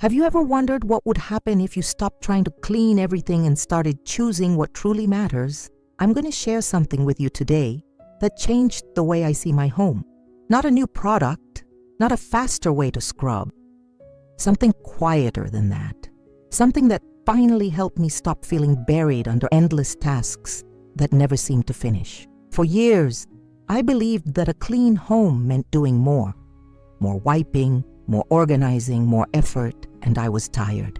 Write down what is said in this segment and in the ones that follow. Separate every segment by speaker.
Speaker 1: Have you ever wondered what would happen if you stopped trying to clean everything and started choosing what truly matters? I'm going to share something with you today that changed the way I see my home. Not a new product, not a faster way to scrub. Something quieter than that. Something that finally helped me stop feeling buried under endless tasks that never seemed to finish. For years, I believed that a clean home meant doing more. More wiping, more organizing, more effort, and I was tired.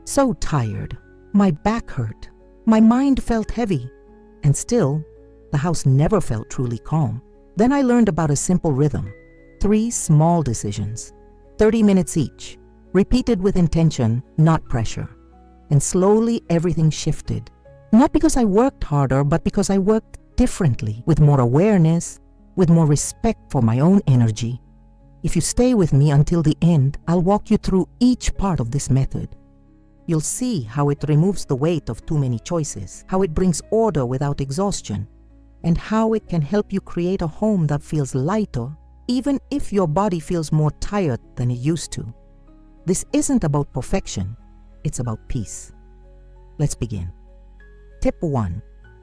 Speaker 1: So tired. My back hurt. My mind felt heavy. And still, the house never felt truly calm. Then I learned about a simple rhythm. 3 small decisions, 30 minutes each, repeated with intention, not pressure. And slowly everything shifted. Not because I worked harder, but because I worked differently, with more awareness, with more respect for my own energy. If you stay with me until the end, I'll walk you through each part of this method. You'll see how it removes the weight of too many choices, how it brings order without exhaustion, and how it can help you create a home that feels lighter, even if your body feels more tired than it used to. This isn't about perfection, it's about peace. Let's begin. Tip 1.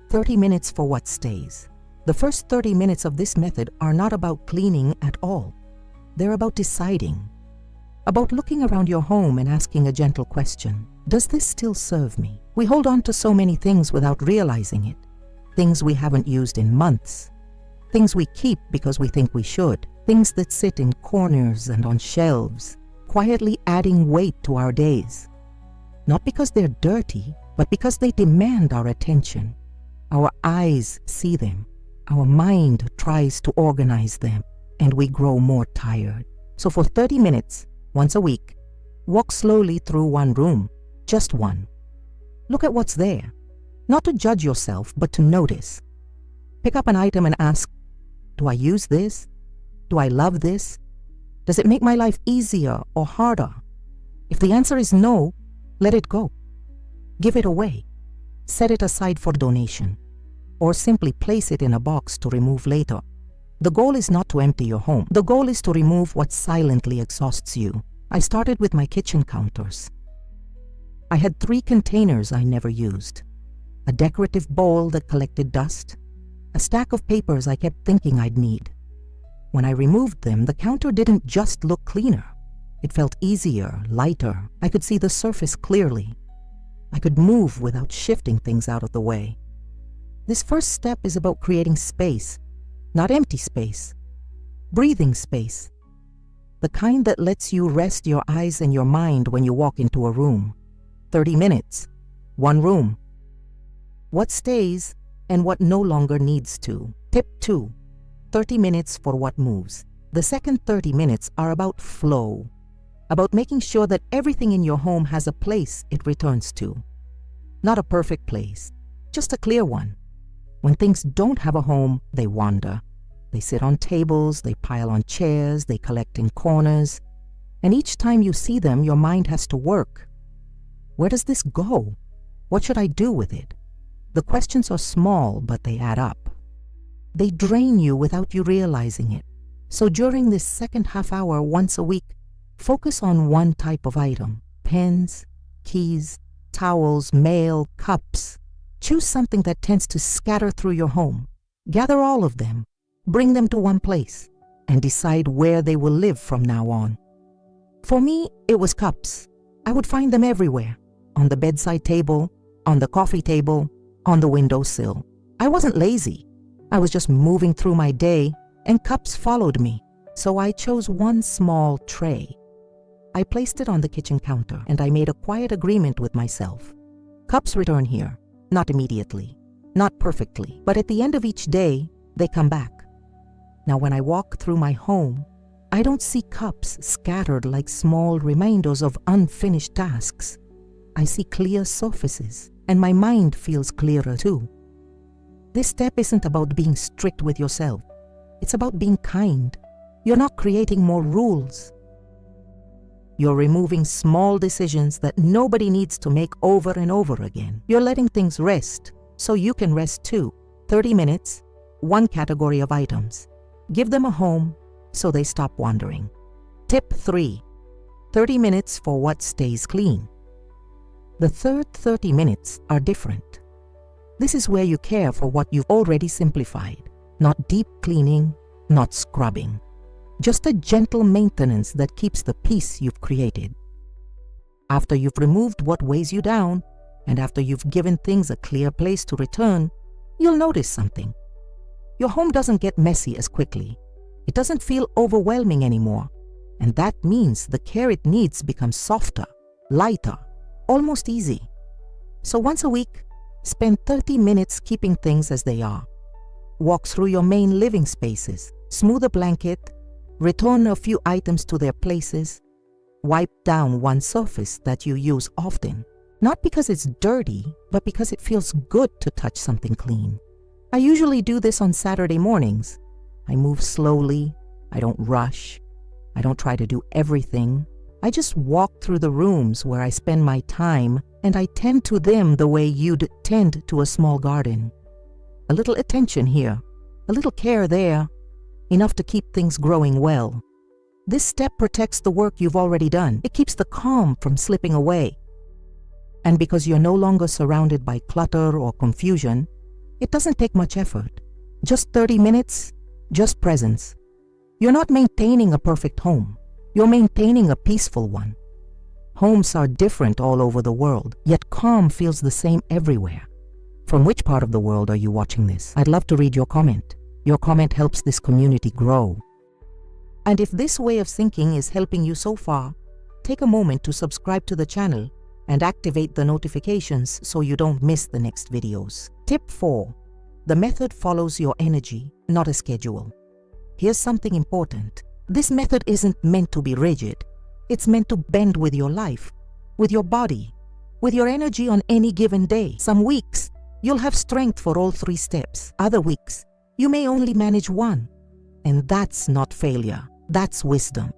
Speaker 1: 30 minutes for what stays. The first 30 minutes of this method are not about cleaning at all. They're about deciding. About looking around your home and asking a gentle question. Does this still serve me? We hold on to so many things without realizing it. Things we haven't used in months. Things we keep because we think we should. Things that sit in corners and on shelves, quietly adding weight to our days. Not because they're dirty, but because they demand our attention. Our eyes see them. Our mind tries to organize them, and we grow more tired. So for 30 minutes, once a week, walk slowly through one room, just one. Look at what's there. Not to judge yourself, but to notice. Pick up an item and ask, do I use this? Do I love this? Does it make my life easier or harder? If the answer is no, let it go. Give it away. Set it aside for donation, or simply place it in a box to remove later. The goal is not to empty your home. The goal is to remove what silently exhausts you. I started with my kitchen counters. I had 3 containers I never used. A decorative bowl that collected dust. A stack of papers I kept thinking I'd need. When I removed them, the counter didn't just look cleaner. It felt easier, lighter. I could see the surface clearly. I could move without shifting things out of the way. This first step is about creating space, not empty space. Breathing space. The kind that lets you rest your eyes and your mind when you walk into a room. 30 minutes, one room. What stays and what no longer needs to. Tip 2. 30 minutes for what moves. The second 30 minutes are about flow. About making sure that everything in your home has a place it returns to. Not a perfect place, just a clear one. When things don't have a home, they wander. They sit on tables, they pile on chairs, they collect in corners. And each time you see them, your mind has to work. Where does this go? What should I do with it? The questions are small, but they add up. They drain you without you realizing it. So during this second half hour once a week, focus on one type of item. Pens, keys, towels, mail, cups. Choose something that tends to scatter through your home. Gather all of them, bring them to one place, and decide where they will live from now on. For me, it was cups. I would find them everywhere. On the bedside table, on the coffee table, on the windowsill. I wasn't lazy. I was just moving through my day, and cups followed me. So I chose one small tray. I placed it on the kitchen counter, and I made a quiet agreement with myself. Cups return here, not immediately, not perfectly, but at the end of each day, they come back. Now when I walk through my home, I don't see cups scattered like small reminders of unfinished tasks. I see clear surfaces, and my mind feels clearer too. This step isn't about being strict with yourself. It's about being kind. You're not creating more rules. You're removing small decisions that nobody needs to make over and over again. You're letting things rest, so you can rest too. 30 minutes, one category of items. Give them a home, so they stop wandering. Tip 3. 30 minutes for what stays clean. The third 30 minutes are different. This is where you care for what you've already simplified. Not deep cleaning, not scrubbing. Just a gentle maintenance that keeps the peace you've created. After you've removed what weighs you down, and after you've given things a clear place to return, you'll notice something. Your home doesn't get messy as quickly. It doesn't feel overwhelming anymore. And that means the care it needs becomes softer, lighter, almost easy. So once a week, spend 30 minutes keeping things as they are. Walk through your main living spaces, smooth a blanket, return a few items to their places, wipe down one surface that you use often. Not because it's dirty, but because it feels good to touch something clean. I usually do this on Saturday mornings. I move slowly. I don't rush. I don't try to do everything. I just walk through the rooms where I spend my time, and I tend to them the way you'd tend to a small garden. A little attention here, a little care there, enough to keep things growing well. This step protects the work you've already done. It keeps the calm from slipping away. And because you're no longer surrounded by clutter or confusion, it doesn't take much effort. Just 30 minutes, just presence. You're not maintaining a perfect home. You're maintaining a peaceful one. Homes are different all over the world, yet calm feels the same everywhere. From which part of the world are you watching this? I'd love to read your comment. Your comment helps this community grow. And if this way of thinking is helping you so far, take a moment to subscribe to the channel and activate the notifications so you don't miss the next videos. Tip 4. The method follows your energy, not a schedule. Here's something important. This method isn't meant to be rigid. It's meant to bend with your life, with your body, with your energy on any given day. Some weeks, you'll have strength for all 3 steps. Other weeks, you may only manage one. And that's not failure. That's wisdom.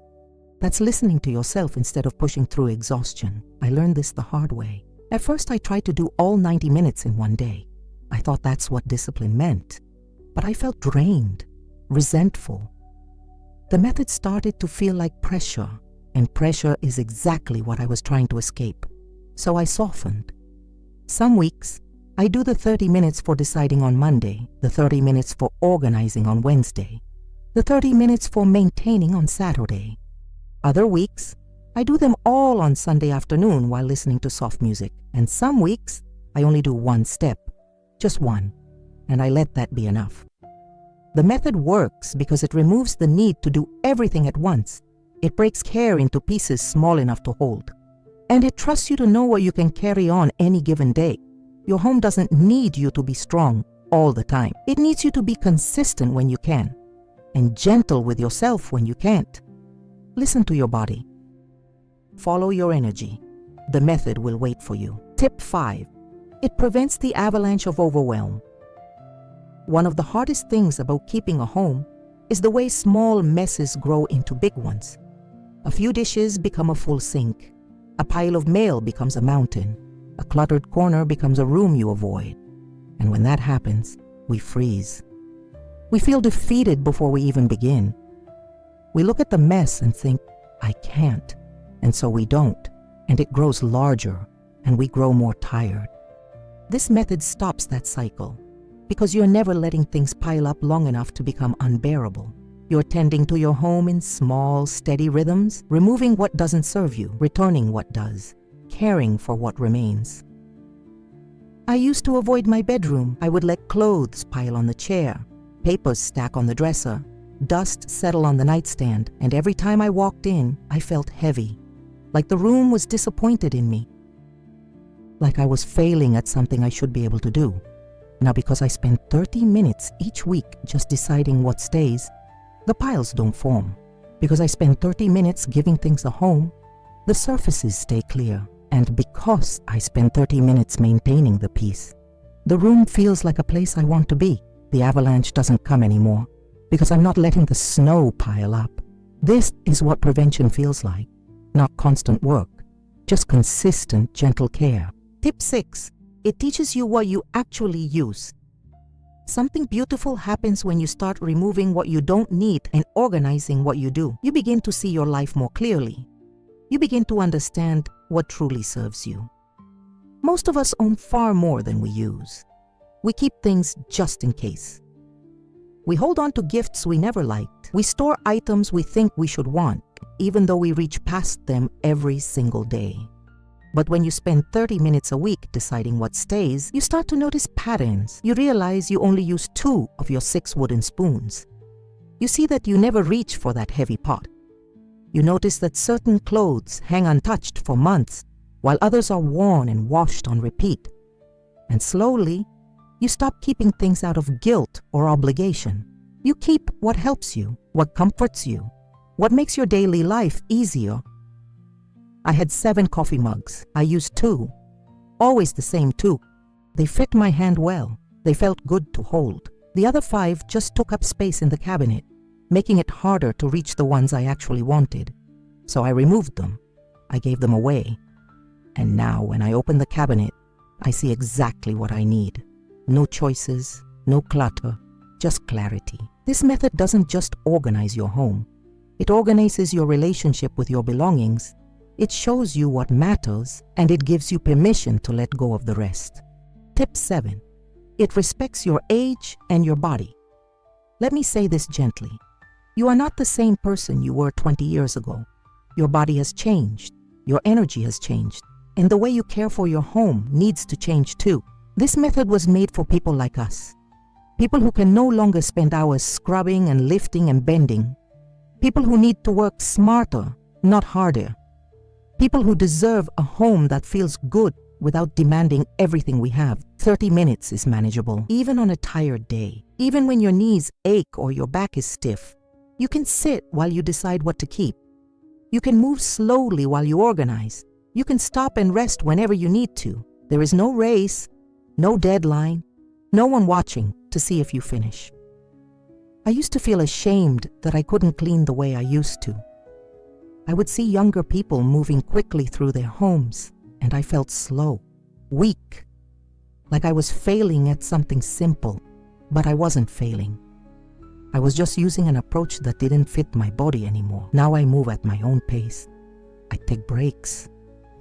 Speaker 1: That's listening to yourself instead of pushing through exhaustion. I learned this the hard way. At first, I tried to do all 90 minutes in one day. I thought that's what discipline meant. But I felt drained, resentful. The method started to feel like pressure, and pressure is exactly what I was trying to escape. So I softened. Some weeks, I do the 30 minutes for deciding on Monday, the 30 minutes for organizing on Wednesday, the 30 minutes for maintaining on Saturday. Other weeks, I do them all on Sunday afternoon while listening to soft music. And some weeks, I only do one step, just one, and I let that be enough. The method works because it removes the need to do everything at once. It breaks care into pieces small enough to hold. And it trusts you to know what you can carry on any given day. Your home doesn't need you to be strong all the time. It needs you to be consistent when you can, and gentle with yourself when you can't. Listen to your body. Follow your energy. The method will wait for you. Tip 5. It prevents the avalanche of overwhelm. One of the hardest things about keeping a home is the way small messes grow into big ones. A few dishes become a full sink. A pile of mail becomes a mountain. A cluttered corner becomes a room you avoid. And when that happens, we freeze. We feel defeated before we even begin. We look at the mess and think, I can't. And so we don't. And it grows larger, and we grow more tired. This method stops that cycle, because you're never letting things pile up long enough to become unbearable. You're tending to your home in small, steady rhythms, removing what doesn't serve you, returning what does, caring for what remains. I used to avoid my bedroom. I would let clothes pile on the chair, papers stack on the dresser, dust settle on the nightstand, and every time I walked in, I felt heavy, like the room was disappointed in me, like I was failing at something I should be able to do. Now, because I spend 30 minutes each week just deciding what stays, the piles don't form. Because I spend 30 minutes giving things a home, the surfaces stay clear. And because I spend 30 minutes maintaining the peace, the room feels like a place I want to be. The avalanche doesn't come anymore, because I'm not letting the snow pile up. This is what prevention feels like. Not constant work, just consistent, gentle care. Tip 6. It teaches you what you actually use. Something beautiful happens when you start removing what you don't need and organizing what you do. You begin to see your life more clearly. you begin to understand what truly serves you. Most of us own far more than we use. We keep things just in case. We hold on to gifts we never liked. We store items we think we should want, even though we reach past them every single day. But when you spend 30 minutes a week deciding what stays, you start to notice patterns. You realize you only use 2 of your 6 wooden spoons. You see that you never reach for that heavy pot. You notice that certain clothes hang untouched for months, while others are worn and washed on repeat. And slowly, you stop keeping things out of guilt or obligation. You keep what helps you, what comforts you, what makes your daily life easier. I had 7 coffee mugs. I used 2. Always the same 2. They fit my hand well. They felt good to hold. The other 5 just took up space in the cabinet, making it harder to reach the ones I actually wanted. So I removed them. I gave them away. And now when I open the cabinet, I see exactly what I need. No choices, no clutter, just clarity. This method doesn't just organize your home. It organizes your relationship with your belongings. It shows you what matters, and it gives you permission to let go of the rest. Tip 7. It respects your age and your body. Let me say this gently. You are not the same person you were 20 years ago. Your body has changed. Your energy has changed. And the way you care for your home needs to change too. This method was made for people like us. People who can no longer spend hours scrubbing and lifting and bending. People who need to work smarter, not harder. People who deserve a home that feels good without demanding everything we have. 30 minutes is manageable, even on a tired day. Even when your knees ache or your back is stiff. You can sit while you decide what to keep. You can move slowly while you organize. You can stop and rest whenever you need to. There is no race, no deadline, no one watching to see if you finish. I used to feel ashamed that I couldn't clean the way I used to. I would see younger people moving quickly through their homes, and I felt slow, weak, like I was failing at something simple, but I wasn't failing. I was just using an approach that didn't fit my body anymore. Now I move at my own pace. I take breaks.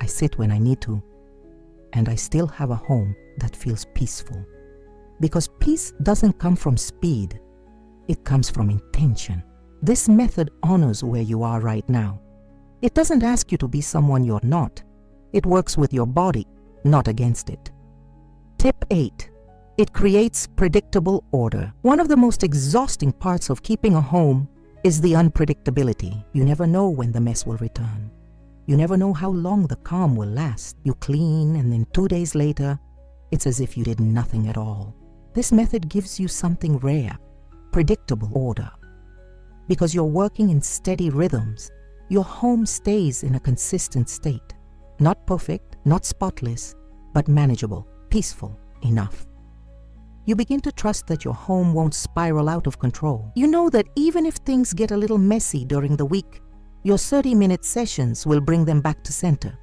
Speaker 1: I sit when I need to. And I still have a home that feels peaceful. Because peace doesn't come from speed. It comes from intention. This method honors where you are right now. It doesn't ask you to be someone you're not. It works with your body, not against it. Tip 8. It creates predictable order. One of the most exhausting parts of keeping a home is the unpredictability. You never know when the mess will return. You never know how long the calm will last. You clean, and then 2 days later, it's as if you did nothing at all. This method gives you something rare, predictable order. Because you're working in steady rhythms, your home stays in a consistent state. Not perfect, not spotless, but manageable, peaceful enough. You begin to trust that your home won't spiral out of control. You know that even if things get a little messy during the week, your 30-minute sessions will bring them back to center.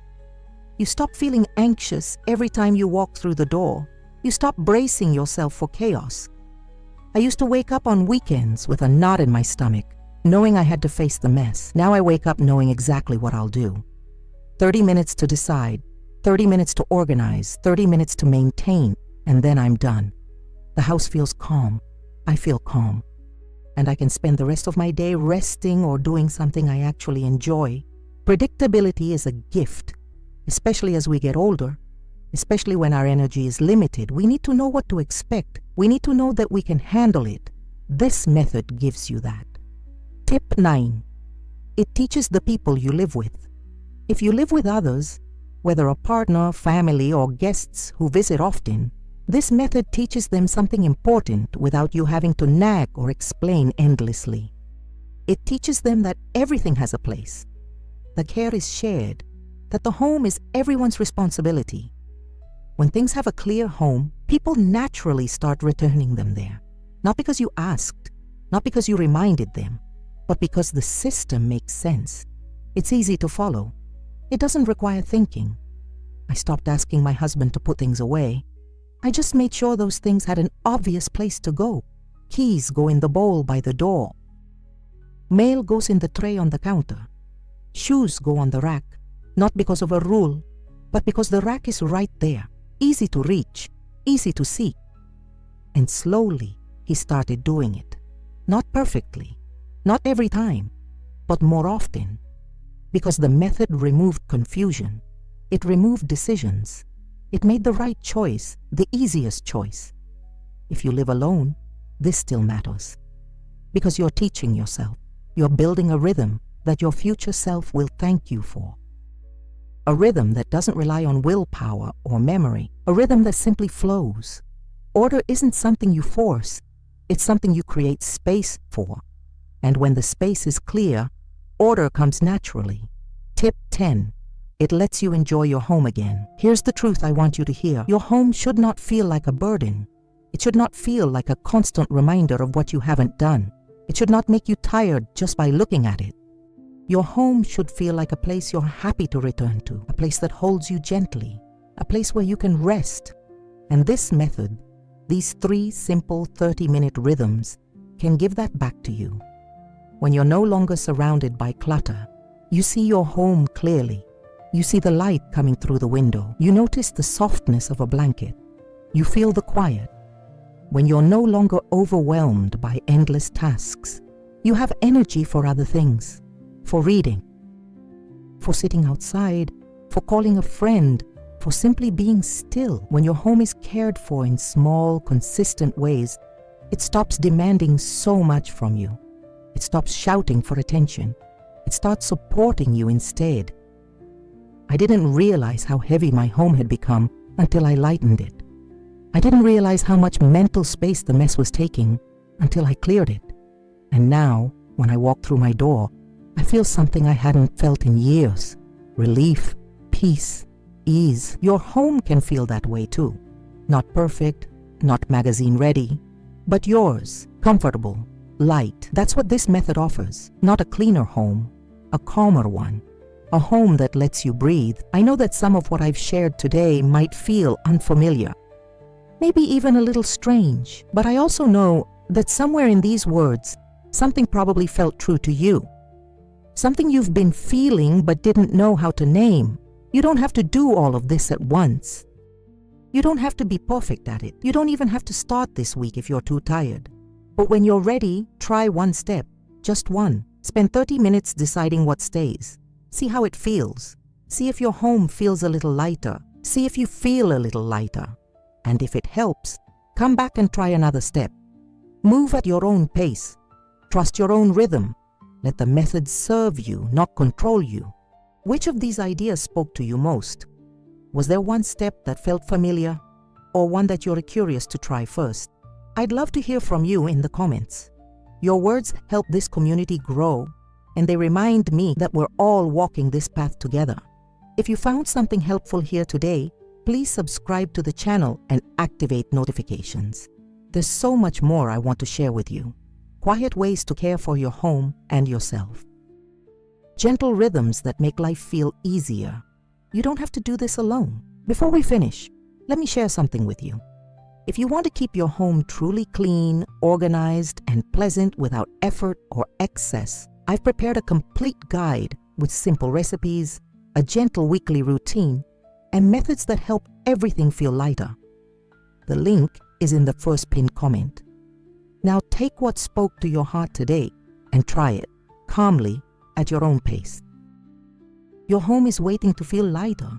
Speaker 1: You stop feeling anxious every time you walk through the door. You stop bracing yourself for chaos. I used to wake up on weekends with a knot in my stomach, knowing I had to face the mess. Now I wake up knowing exactly what I'll do. 30 minutes to decide, 30 minutes to organize, 30 minutes to maintain, and then I'm done. The house feels calm. I feel calm. And I can spend the rest of my day resting or doing something I actually enjoy. Predictability is a gift, especially as we get older, especially when our energy is limited. We need to know what to expect. We need to know that we can handle it. This method gives you that. Tip 9. It teaches the people you live with. If you live with others, whether a partner, family, or guests who visit often, this method teaches them something important without you having to nag or explain endlessly. It teaches them that everything has a place, that care is shared, that the home is everyone's responsibility. When things have a clear home, people naturally start returning them there. Not because you asked, not because you reminded them, but because the system makes sense. It's easy to follow. It doesn't require thinking. I stopped asking my husband to put things away. I just made sure those things had an obvious place to go. Keys go in the bowl by the door. Mail goes in the tray on the counter. Shoes go on the rack. not because of a rule, but because the rack is right there, easy to reach, easy to see. And slowly, he started doing it. Not perfectly, not every time, but more often. Because the method removed confusion. It removed decisions. It made the right choice, the easiest choice. If you live alone, this still matters. Because you're teaching yourself. You're building a rhythm that your future self will thank you for. A rhythm that doesn't rely on willpower or memory. A rhythm that simply flows. Order isn't something you force. It's something you create space for. And when the space is clear, order comes naturally. Tip 10. It lets you enjoy your home again. Here's the truth I want you to hear. Your home should not feel like a burden. It should not feel like a constant reminder of what you haven't done. It should not make you tired just by looking at it. Your home should feel like a place you're happy to return to, a place that holds you gently, a place where you can rest. And this method, these 3 simple 30-minute rhythms, can give that back to you. When you're no longer surrounded by clutter, you see your home clearly. You see the light coming through the window. You notice the softness of a blanket. You feel the quiet. When you're no longer overwhelmed by endless tasks, you have energy for other things, for reading, for sitting outside, for calling a friend, for simply being still. When your home is cared for in small, consistent ways, it stops demanding so much from you. It stops shouting for attention. It starts supporting you instead. I didn't realize how heavy my home had become until I lightened it. I didn't realize how much mental space the mess was taking until I cleared it. And now, when I walk through my door, I feel something I hadn't felt in years. Relief, peace, ease. Your home can feel that way too. Not perfect, not magazine ready, but yours, comfortable, light. That's what this method offers. Not a cleaner home, a calmer one. A home that lets you breathe. I know that some of what I've shared today might feel unfamiliar, maybe even a little strange, but I also know that somewhere in these words, something probably felt true to you. Something you've been feeling but didn't know how to name. You don't have to do all of this at once. You don't have to be perfect at it. You don't even have to start this week if you're too tired. But when you're ready, try one step, just one. Spend 30 minutes deciding what stays. See how it feels. See if your home feels a little lighter. See if you feel a little lighter. And if it helps, come back and try another step. Move at your own pace. Trust your own rhythm. Let the method serve you, not control you. Which of these ideas spoke to you most? Was there one step that felt familiar, or one that you're curious to try first? I'd love to hear from you in the comments. Your words help this community grow, and they remind me that we're all walking this path together. If you found something helpful here today, please subscribe to the channel and activate notifications. There's so much more I want to share with you. Quiet ways to care for your home and yourself. Gentle rhythms that make life feel easier. You don't have to do this alone. Before we finish, let me share something with you. If you want to keep your home truly clean, organized, and pleasant without effort or excess, I've prepared a complete guide with simple recipes, a gentle weekly routine, and methods that help everything feel lighter. The link is in the first pinned comment. Now take what spoke to your heart today and try it calmly at your own pace. Your home is waiting to feel lighter,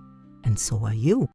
Speaker 1: and so are you.